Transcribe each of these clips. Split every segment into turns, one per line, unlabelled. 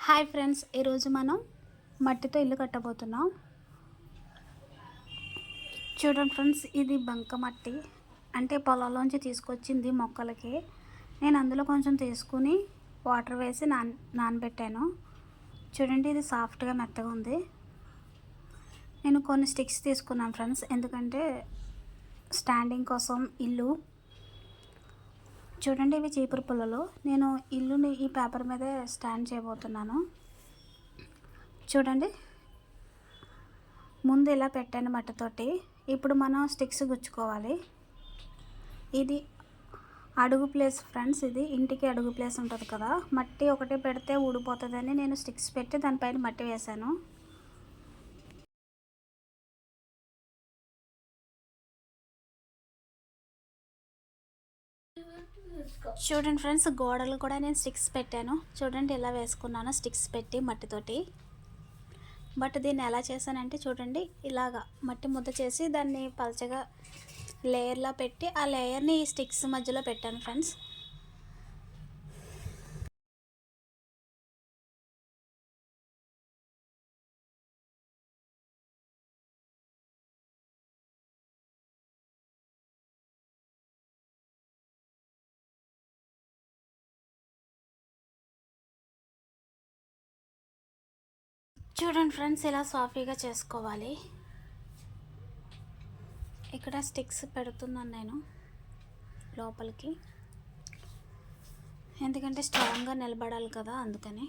Hi friends, ఈరోజు మనం మట్టితో ఇల్లు కట్టబోతున్నాం. చూడండి ఫ్రెండ్స్, ఇది బంక మట్టి అంటే పొలంలోంచి తీసుకొచ్చింది మొక్కలకి. నేను అందులో కొంచెం తీసుకుని వాటర్ వేసి నానబెట్టాను. చూడండి, ఇది సాఫ్ట్గా మెత్తగా ఉంది. నేను కొన్ని స్టిక్స్ తీసుకున్నాను ఫ్రెండ్స్, ఎందుకంటే స్టాండింగ్ కోసం ఇల్లు. చూడండి, ఇవి చీపురు పుల్లలు. నేను ఇల్లుని ఈ పేపర్ మీదే స్టాండ్ చేయబోతున్నాను. చూడండి, ముందు ఇలా పెట్టాను మట్టితోటి. ఇప్పుడు మనం స్టిక్స్ గుచ్చుకోవాలి. ఇది అడుగు ప్లేస్ ఫ్రెండ్స్, ఇది ఇంటికి అడుగు ప్లేస్ ఉంటుంది కదా, మట్టి ఒకటి పెడితే ఊడిపోతుందని నేను స్టిక్స్ పెట్టి దానిపైన మట్టి వేశాను. చూడండి ఫ్రెండ్స్, గోడలు కూడా నేను స్టిక్స్ పెట్టాను. చూడండి, ఇలా వేసుకున్నాను స్టిక్స్ పెట్టి మట్టితోటి. బట్ దీన్ని ఎలా చేశానంటే చూడండి, ఇలాగా మట్టి ముద్ద చేసి దాన్ని పలచగా లేయర్లా పెట్టి ఆ లేయర్ని ఈ స్టిక్స్ మధ్యలో పెట్టాను ఫ్రెండ్స్. చూడండి ఫ్రెండ్స్, ఇలా సాఫీగా చేసుకోవాలి. ఇక్కడ స్టిక్స్ పెడుతున్నాను నేను లోపలికి, ఎందుకంటే స్ట్రాంగ్గా నిలబడాలి కదా, అందుకని.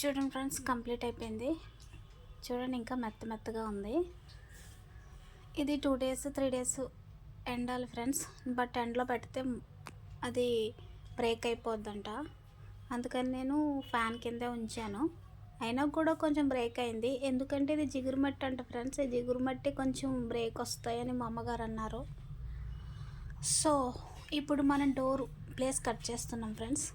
చూడండి ఫ్రెండ్స్, కంప్లీట్ అయిపోయింది. చూడండి, ఇంకా మెత్తగా ఉంది. ఇది 2 days 3 days ఎండాలి ఫ్రెండ్స్. బట్ ఎండలో పెడితే అది బ్రేక్ అయిపోద్దంట, అందుకని నేను ఫ్యాన్ కిందే ఉంచాను. అయినా కూడా కొంచెం బ్రేక్ అయింది, ఎందుకంటే ఇది జిగురు మట్టి అంట ఫ్రెండ్స్. ఈ జిగురు మట్టి కొంచెం బ్రేక్ వస్తాయని మా అమ్మగారు అన్నారు. సో ఇప్పుడు మనం డోరు ప్లేస్ కట్ చేస్తున్నాం ఫ్రెండ్స్.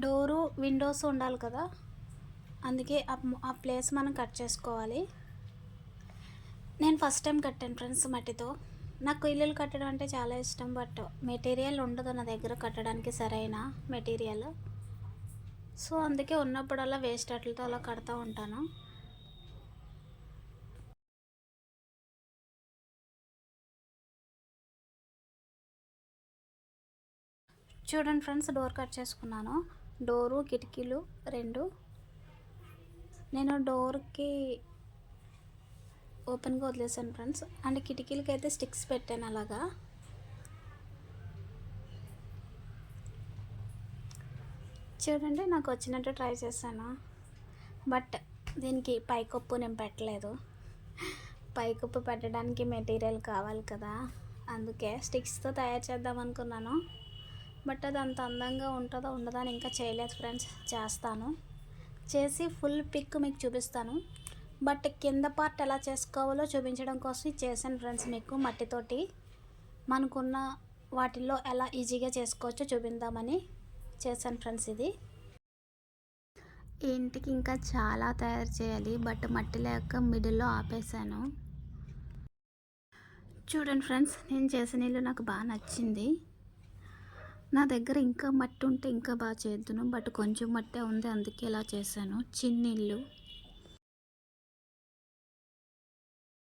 డోరు విండోస్ ఉండాలి కదా, అందుకే ఆ ప్లేస్ మనం కట్ చేసుకోవాలి. నేను ఫస్ట్ టైం కట్టాను ఫ్రెండ్స్ మట్టితో. నాకు ఇల్లులు కట్టడం అంటే చాలా ఇష్టం, బట్ మెటీరియల్ ఉండదు నా దగ్గర కట్టడానికి, సరైన మెటీరియల్. సో అందుకే ఉన్నప్పుడల్లా వేస్ట్ వాటితో అలా కడతా ఉంటాను. చూడండి ఫ్రెండ్స్, డోర్ కట్ చేసుకున్నాను. డోరు కిటికీలు 2. నేను డోర్కి ఓపెన్గా వదిలేసాను ఫ్రెండ్స్, అండ్ కిటికీలకి అయితే స్టిక్స్ పెట్టాను అలాగా. చూడండి, నాకు వచ్చినట్టు ట్రై చేశాను, బట్ దీనికి పైకప్పు నేను పెట్టలేదు. పైకప్పు పెట్టడానికి మెటీరియల్ కావాలి కదా, అందుకే స్టిక్స్తో తయారు చేద్దాం అనుకున్నాను. బట్ అది అంత అందంగా ఉంటుందో ఉండదో అని ఇంకా చేయలేదు ఫ్రెండ్స్. చేస్తాను, చేసి ఫుల్ పిక్ మీకు చూపిస్తాను. బట్ కింద పార్ట్ ఎలా చేసుకోవాలో చూపించడం కోసం చేశాను ఫ్రెండ్స్ మీకు మట్టితోటి. మనకున్న వాటిల్లో ఎలా ఈజీగా చేసుకోవచ్చో చూపిద్దామని చేశాను ఫ్రెండ్స్. ఇది ఈ ఇంటికి ఇంకా చాలా తయారు చేయాలి, బట్ మట్టి లేక మిడిల్లో ఆపేసాను. చూడండి ఫ్రెండ్స్, నేను చేసిన ఇల్లు నాకు బాగా నచ్చింది. నా దగ్గర ఇంకా మట్టి ఉంటే ఇంకా బాగా చేద్దును, బట్ కొంచెం మట్టే ఉంది, అందుకే ఇలా చేశాను. చిన్న ఇల్లు,